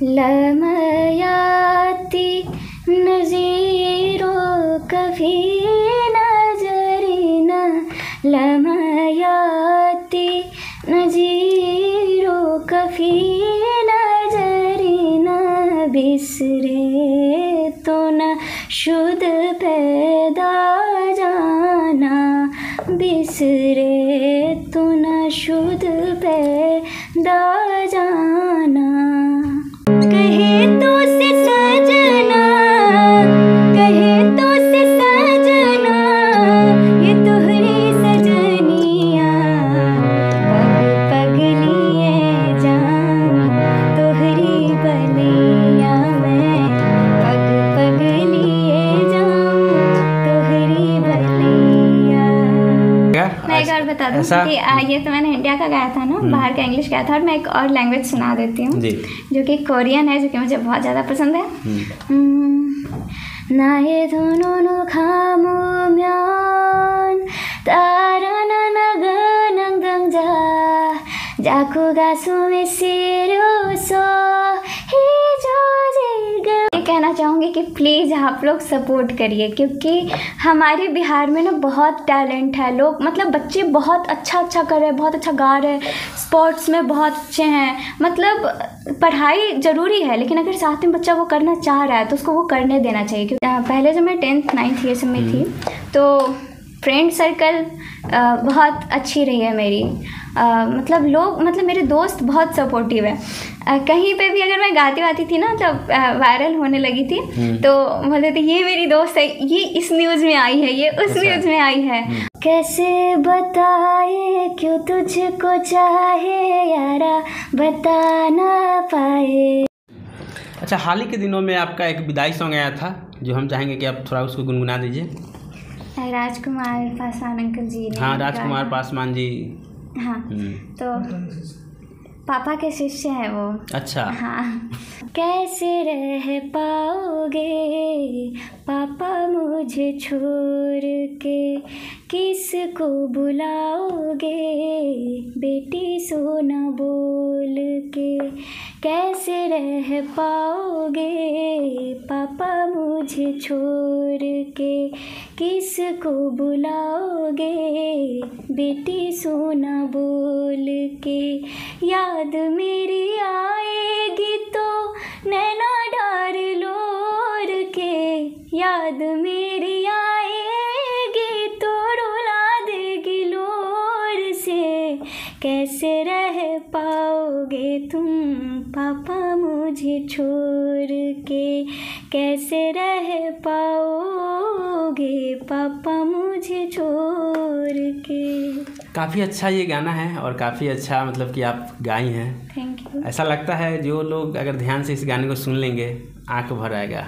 लमयाती नज़ीरो कभी नजरी न लमयाती नज़ीरो कभी नजरी न बिसरे तो न शुद्ध पैदा जाना बिसरे तो न शुद्ध पैदा जाना कहे तो से सजना कहे तो से सजना ये तुहरी सजनिया पग पग लिए जाऊं तुहरी बलिया मैं पग पग लिए जाऊं तुहरी बलिया। मैं एक और बता दूं कि ये तो मैंने इंडिया का गाया था ना, बाहर का इंग्लिश गाया था, और मैं एक और लैंग्वेज सुना देती हूँ जो कि कोरियन है, जो कि मुझे बहुत ज़्यादा पसंद है। नाये दोनों खामो म्यान तारा ना नगन गंग जा जाकू गासु में सिरो सो ही जो ये कहना चाहूँगी कि प्लीज़ आप लोग सपोर्ट करिए, क्योंकि हमारे बिहार में ना बहुत टैलेंट है। लोग मतलब बच्चे बहुत अच्छा कर रहे हैं, बहुत अच्छा गा रहे हैं, स्पोर्ट्स में बहुत अच्छे हैं। मतलब पढ़ाई ज़रूरी है, लेकिन अगर साथ में बच्चा वो करना चाह रहा है तो उसको वो करने देना चाहिए। क्योंकि पहले जब मैं 10th 9th ये सब में थी तो फ्रेंड सर्कल बहुत अच्छी रही है मेरी। मतलब मेरे दोस्त बहुत सपोर्टिव है। कहीं पे भी अगर मैं गाती वाती थी ना, तब वायरल होने लगी थी, तो बोलते थे ये मेरी दोस्त है, ये इस न्यूज़ में आई है, ये उस न्यूज़ में आई है। कैसे बताए क्यों तुझको चाहे यारा बता ना पाए। अच्छा, हाल ही के दिनों में आपका एक विदाई सॉन्ग आया था जो हम चाहेंगे कि आप थोड़ा उसको गुनगुना दीजिए। राजकुमार पासवान अंकल जी ने। हाँ, राजकुमार पासवान जी। हाँ, तो पापा के शिष्य हैं वो। अच्छा। हाँ। कैसे रह पाओगे पापा मुझे छोड़ के, किसको बुलाओगे बेटी सोना बोल के। कैसे रह पाओगे पापा मुझे छोड़ के, किसको बुलाओगे बेटी सोना बोल के। याद मेरी आएगी तो नैना डार लोर के, याद मेरी आएगी तो रुला देगी लोर से। कैसे रह पाओगे तुम पापा मुझे छोड़ के, कैसे रह पाओगे पापा मुझे छोड़ के। काफ़ी अच्छा ये गाना है और काफ़ी अच्छा मतलब कि आप गाई हैं। Thank you. ऐसा लगता है जो लोग अगर ध्यान से इस गाने को सुन लेंगे आंख भर आएगा।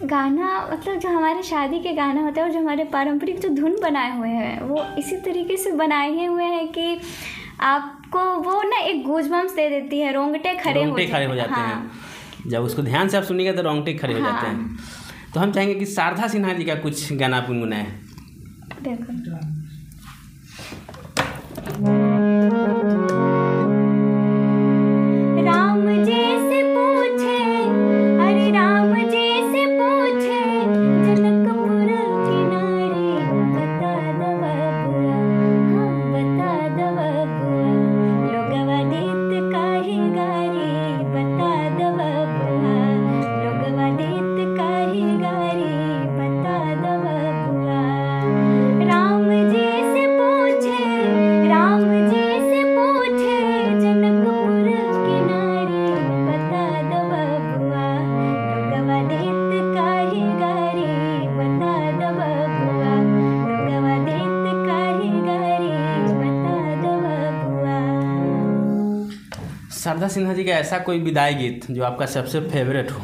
गाना मतलब जो हमारे शादी के गाना होते हैं और जो हमारे पारंपरिक जो धुन बनाए हुए हैं वो इसी तरीके से बनाए हुए हैं कि आपको वो ना एक गूज़बम्स दे देती है, रोंगटे खड़े हो जाते हैं। जब उसको ध्यान से आप सुनिएगा तो रोंगटे खड़े हो जाते हैं। तो हम चाहेंगे कि शारदा सिन्हा जी का कुछ गाना गुनगुनाएं। देखो राम जी से पूछे, अरे राम जी से पूछे जनकपुर की नारी, बता दो बबुआ, हाँ बता दो बबुआ, लोगवा देत काहे गारी, बता दो बबुआ, लोगवा देत काहे गारी, बता दो बबुआ। राम जी से पूछे, राम जी से पूछे जनकपुर की नारी, बता दो बबुआ, लोगवा देत काहे गारी, बता दो बबुआ, लोगवा देत काहे गारी, बता दो बबुआ। शारदा सिन्हा जी का ऐसा कोई विदाई गीत जो आपका सबसे फेवरेट हो?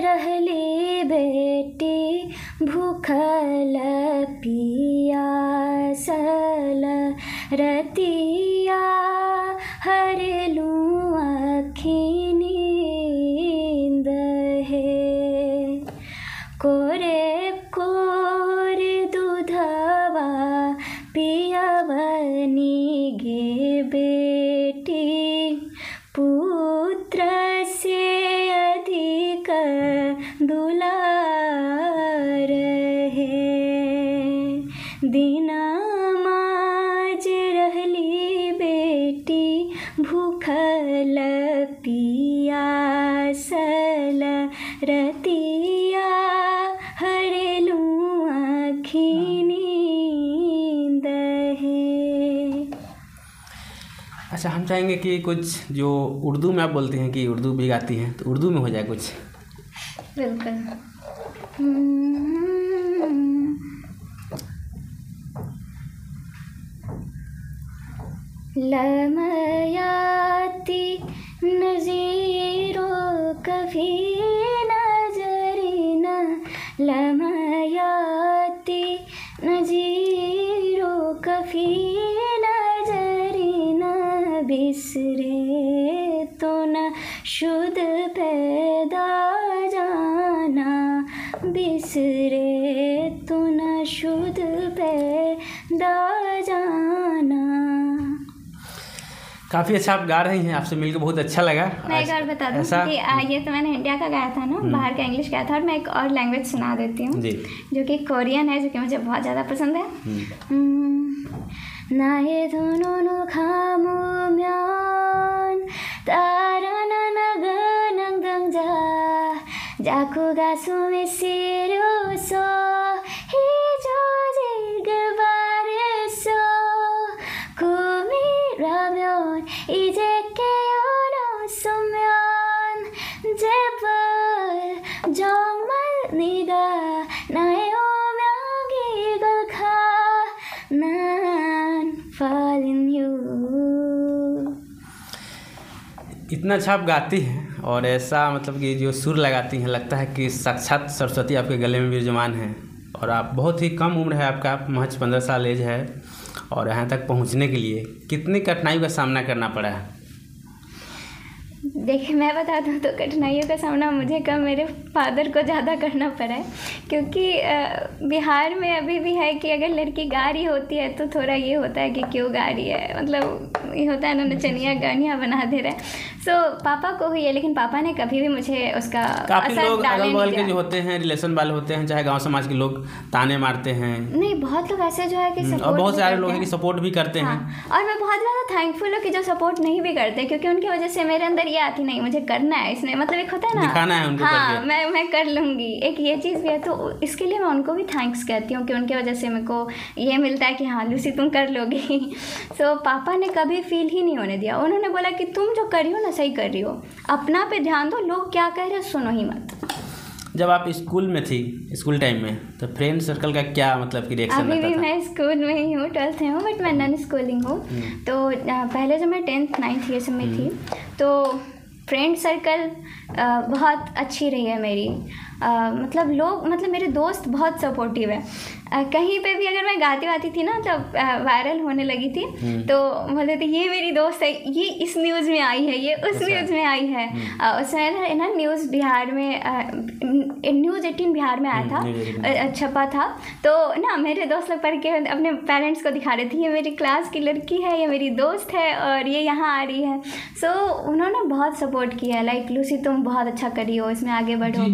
रहली बेटी भूखल पियासल रतिया, हरलू आँखी नींद है, कोरे कोरे दूधवा गे बेटी पुत्र से अधिक दुलार है। दिन माज रहली बेटी भूखल पियासल रतिया हरेलू आँखी नींद है। अच्छा, हम चाहेंगे कि कुछ जो उर्दू में आप बोलते हैं कि उर्दू भी गाती हैं, तो उर्दू में हो जाए कुछ। बिल्कुल। लमयाती नज़ीरो कभी नजरिना, लमयाती नज़ीरो कभी नजरिना, बिसरे तो न शुद्ध पैदा जाना, बिसरे तो न शुद्ध पैदा जाना। काफ़ी अच्छा आप गा रही हैं, आपसे मिलकर बहुत अच्छा लगा। मैं एक और बता दूँ कि ये तो मैंने इंडिया का गाया था ना, बाहर का इंग्लिश गाया था, और मैं एक और लैंग्वेज सुना देती हूँ जो कि कोरियन है, जो कि मुझे बहुत ज़्यादा पसंद है। नाये दोनों खामुम्यान ताराना नगनंग दंगजा जाकुगा सुमे सिरोसो हिजो जिगबारेसो कुमिराम्योन 이제 깨어나 소면 제발 정말 네가 나의 오명이걸 가 난 fall in you। इतना अच्छा आप गाती हैं और ऐसा मतलब कि जो सुर लगाती हैं, लगता है कि साक्षात सरस्वती आपके गले में विराजमान है। और आप बहुत ही कम उम्र है आपका, महज 15 साल एज है, और यहाँ तक पहुँचने के लिए कितनी कठिनाइयों का सामना करना पड़ा है? देखिए, मैं बता दूँ तो कठिनाइयों का सामना मुझे कम, मेरे फादर को ज़्यादा करना पड़ा है, क्योंकि बिहार में अभी भी है कि अगर लड़की गा रही होती है तो थोड़ा ये होता है कि क्यों गा रही है, मतलब ये होता है ना, नचनिया गानियाँ बना दे रहे हैं। सो पापा को हुई है, लेकिन पापा ने कभी भी मुझे उसका काफ़ी लोग अगल बगल के जो होते हैं, रिलेशन वाले होते हैं, चाहे गांव समाज के लोग ताने मारते हैं। नहीं, बहुत लोग ऐसे जो है कि और बहुत सारे लोग हैं कि सपोर्ट भी करते हैं। और मैं बहुत ज़्यादा थैंकफुल हूँ कि जो सपोर्ट नहीं भी करते, क्योंकि उनकी वजह से मेरे अंदर ये आती नहीं, मुझे करना है इसमें, मतलब एक होता है ना, दिखाना है उनको। हाँ, मैं कर लूँगी, एक ये चीज़ भी है। तो इसके लिए मैं उनको भी थैंक्स कहती हूँ कि उनकी वजह से मेरे को ये मिलता है कि हाँ लूसी तुम कर लोगी। सो पापा ने कभी फील ही नहीं होने दिया। उन्होंने बोला कि तुम जो कर रही हो ना, सही कर रही हो, अपना पे ध्यान दो, लोग क्या कह रहे हैं सुनो ही मत। जब आप स्कूल में थी, स्कूल टाइम में, तो फ्रेंड सर्कल का क्या मतलब कि रिएक्शन रहता था? अभी भी मैं स्कूल में ही हूँ, 12th में हूँ, बट मैं नॉन स्कूलिंग हूँ। तो पहले जब मैं 10th 9th ये सब में थी, तो फ्रेंड सर्कल बहुत अच्छी रही है मेरी। मतलब लोग, मतलब मेरे दोस्त बहुत सपोर्टिव है। कहीं पे भी अगर मैं गाती वाती थी ना, तब वायरल होने लगी थी, तो बोलते थे ये मेरी दोस्त है, ये इस न्यूज़ में आई है, ये उस न्यूज़ में आई है। उसमें ना न्यूज़ बिहार में, न्यूज़ 18 बिहार में आया था, छपा था। तो ना मेरे दोस्त लोग पढ़ के अपने पेरेंट्स को दिखा रही थी, ये मेरी क्लास की लड़की है, ये मेरी दोस्त है, और ये यहाँ आ रही है। सो उन्होंने बहुत सपोर्ट किया, लाइक लूसी तुम बहुत अच्छा करी हो, इसमें आगे बढ़ो,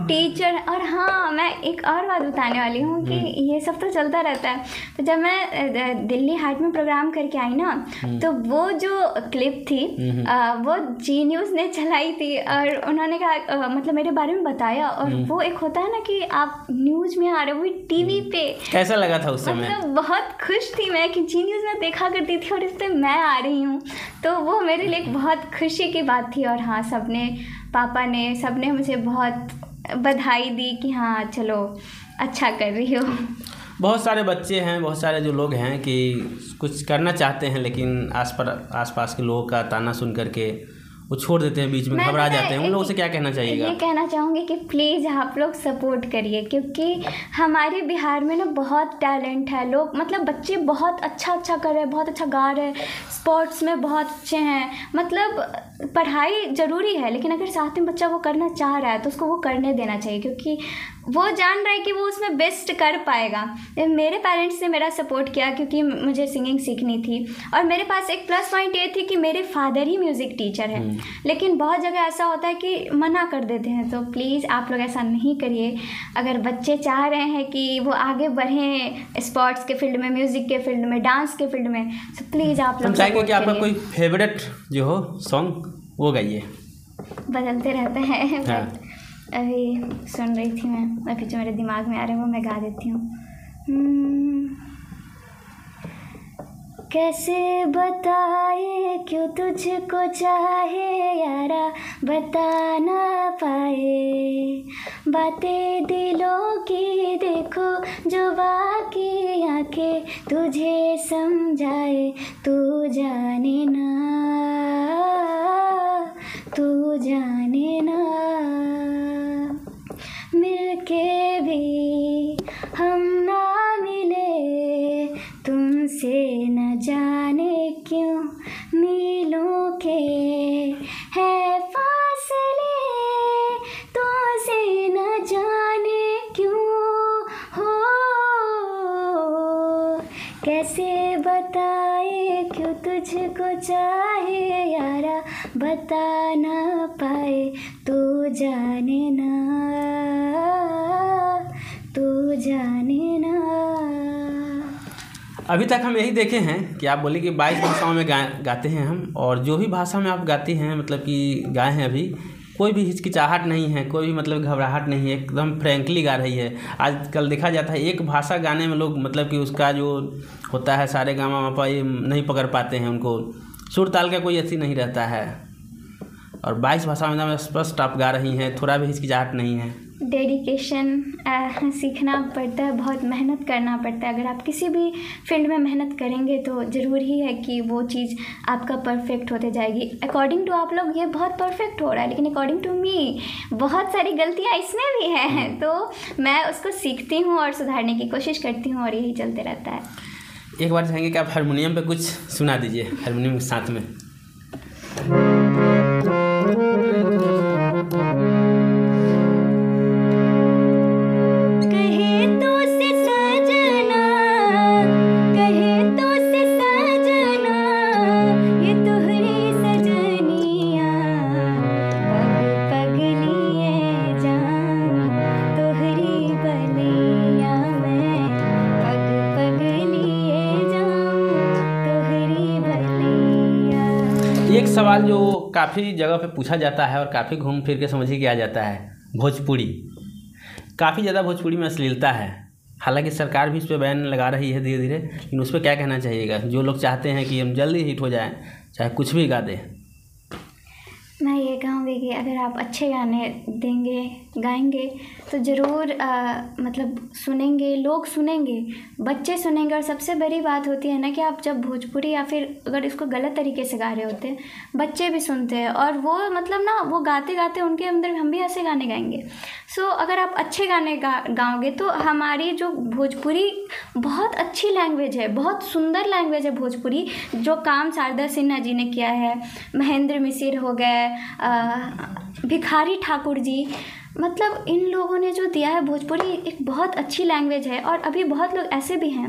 टीचर। और हाँ, मैं एक और बात बताने वाली हूँ कि ये सब तो चलता रहता है। तो जब मैं दिल्ली हाट में प्रोग्राम करके आई ना, तो वो जो क्लिप थी वो जी न्यूज़ ने चलाई थी, और उन्होंने कहा, मतलब मेरे बारे में बताया। और वो एक होता है ना कि आप न्यूज़ में आ रहे हो, वो टीवी पे। कैसा लगा था उस समय? मतलब बहुत खुश थी मैं कि जी न्यूज़ में देखा करती थी और इस पर मैं आ रही हूँ, तो वो मेरे लिए एक बहुत खुशी की बात थी। और हाँ, सबने, पापा ने, सबने मुझे बहुत बधाई दी कि हाँ चलो अच्छा कर रही हो। बहुत सारे बच्चे हैं, बहुत सारे जो लोग हैं कि कुछ करना चाहते हैं, लेकिन आसपास के लोगों का ताना सुन करके वो छोड़ देते हैं, बीच में घबरा जाते हैं। उन लोगों से क्या कहना चाहिएगा? ये कहना चाहूँगी कि प्लीज़ आप लोग सपोर्ट करिए, क्योंकि हमारे बिहार में ना बहुत टैलेंट है। लोग, मतलब बच्चे बहुत अच्छा कर रहे हैं, बहुत अच्छा गा रहे हैं, स्पोर्ट्स में बहुत अच्छे हैं। मतलब पढ़ाई ज़रूरी है, लेकिन अगर साथ में बच्चा वो करना चाह रहा है तो उसको वो करने देना चाहिए, क्योंकि वो जान रहा है कि वो उसमें बेस्ट कर पाएगा। मेरे पेरेंट्स ने मेरा सपोर्ट किया क्योंकि मुझे सिंगिंग सीखनी थी, और मेरे पास एक प्लस पॉइंट ये थी कि मेरे फादर ही म्यूज़िक टीचर हैं। लेकिन बहुत जगह ऐसा होता है कि मना कर देते हैं, तो प्लीज़ आप लोग ऐसा नहीं करिए। अगर बच्चे चाह रहे हैं कि वो आगे बढ़ें स्पोर्ट्स के फील्ड में, म्यूज़िक के फील्ड में, डांस के फील्ड में, तो प्लीज़ आप लोग चाहेंगे कि आपका कोई फेवरेट जो हो सॉन्ग वो गाइए। बदलते रहते हैं। हाँ। अभी सुन रही थी मैं, अभी जो मेरे दिमाग में आ रहा है वो मैं गा देती हूँ। कैसे बताए क्यों तुझको चाहे यारा, बता ना पाए बातें दिलों की, देखो जो बाकी आंखें तुझे समझाए, तू जाने ना, तू जाने ना। मिलके भी हम ना मिले, तुमसे न जाने क्यों मीलों के है फासले, तुमसे न जाने क्यों हो। कैसे बताए क्यों तुझको चाहे यारा, बता ना पाए, तू जाने ना, तू जाने ना। अभी तक हम यही देखे हैं कि आप बोले कि 22 भाषाओं में गाते हैं हम, और जो भी भाषा में आप गाती हैं मतलब कि गाए हैं अभी, कोई भी हिचकिचाहट नहीं है, कोई भी मतलब घबराहट नहीं है, एकदम फ्रैंकली गा रही है। आजकल देखा जाता है एक भाषा गाने में लोग मतलब कि उसका जो होता है सारे गामा मापा ये नहीं पकड़ पाते हैं, उनको सुर ताल का कोई ऐसी नहीं रहता है, और 22 भाषा में स्पष्ट आप गा रही हैं, थोड़ा भी हिचकिचाहट नहीं है। डेडिकेशन सीखना पड़ता है, बहुत मेहनत करना पड़ता है। अगर आप किसी भी फील्ड में मेहनत करेंगे तो ज़रूर ही है कि वो चीज़ आपका परफेक्ट होते जाएगी। अकॉर्डिंग टू आप लोग ये बहुत परफेक्ट हो रहा है, लेकिन अकॉर्डिंग टू मी बहुत सारी गलतियाँ इसमें भी हैं, तो मैं उसको सीखती हूँ और सुधारने की कोशिश करती हूँ, और यही चलते रहता है। एक बार चाहेंगे कि आप हारमोनियम पे कुछ सुना दीजिए, हारमोनियम के साथ में। एक सवाल जो काफ़ी जगह पे पूछा जाता है और काफ़ी घूम फिर के समझ ही किया जाता है, भोजपुरी। काफ़ी ज़्यादा भोजपुरी में अश्लीलता है, हालांकि सरकार भी इस पर बैन लगा रही है धीरे धीरे, लेकिन उस पर क्या कहना चाहिएगा जो लोग चाहते हैं कि हम जल्दी हिट हो जाएं, चाहे कुछ भी गा दें? मैं ये कहूँगी कि अगर आप अच्छे गाने देंगे, गाएंगे, तो ज़रूर मतलब सुनेंगे, लोग सुनेंगे, बच्चे सुनेंगे। और सबसे बड़ी बात होती है ना कि आप जब भोजपुरी या फिर अगर इसको गलत तरीके से गा रहे होते हैं, बच्चे भी सुनते हैं, और वो मतलब ना वो गाते गाते उनके अंदर हम भी ऐसे गाने गाएंगे। सो अगर आप अच्छे गाने गाओगे तो हमारी जो भोजपुरी बहुत अच्छी लैंग्वेज है, बहुत सुंदर लैंग्वेज है भोजपुरी, जो काम शारदा सिन्हा जी ने किया है, महेंद्र मिसिर हो गए, भिखारी ठाकुर जी, मतलब इन लोगों ने जो दिया है, भोजपुरी एक बहुत अच्छी लैंग्वेज है। और अभी बहुत लोग ऐसे भी हैं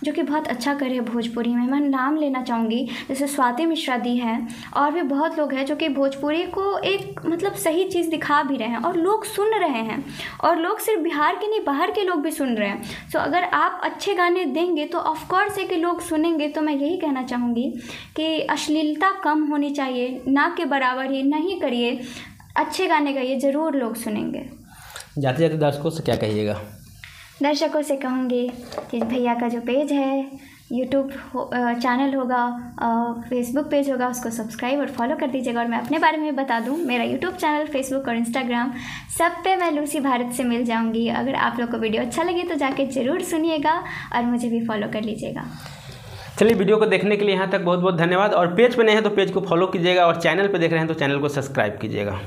जो कि बहुत अच्छा कर रहे हैं भोजपुरी में। मैं नाम लेना चाहूँगी, जैसे स्वाति मिश्रा दी है, और भी बहुत लोग हैं जो कि भोजपुरी को एक मतलब सही चीज़ दिखा भी रहे हैं, और लोग सुन रहे हैं, और लोग सिर्फ बिहार के नहीं बाहर के लोग भी सुन रहे हैं। सो अगर आप अच्छे गाने देंगे तो ऑफकोर्स है कि लोग सुनेंगे। तो मैं यही कहना चाहूँगी कि अश्लीलता कम होनी चाहिए, ना के बराबर ही नहीं करिए, अच्छे गाने गाइए, ज़रूर लोग सुनेंगे। जाते जाते दर्शकों से क्या कहिएगा? दर्शकों से कहूँगी कि भैया का जो पेज है, यूट्यूब चैनल होगा, फेसबुक पेज होगा, उसको सब्सक्राइब और फॉलो कर दीजिएगा। और मैं अपने बारे में बता दूं, मेरा यूट्यूब चैनल, फेसबुक और इंस्टाग्राम सब पे मैं लूसी भारत से मिल जाऊंगी। अगर आप लोग को वीडियो अच्छा लगे तो जाके ज़रूर सुनिएगा और मुझे भी फॉलो कर लीजिएगा। चलिए, वीडियो को देखने के लिए यहाँ तक बहुत बहुत धन्यवाद। और पेज पे नए हैं तो पेज को फॉलो कीजिएगा, और चैनल पे देख रहे हैं तो चैनल को सब्सक्राइब कीजिएगा।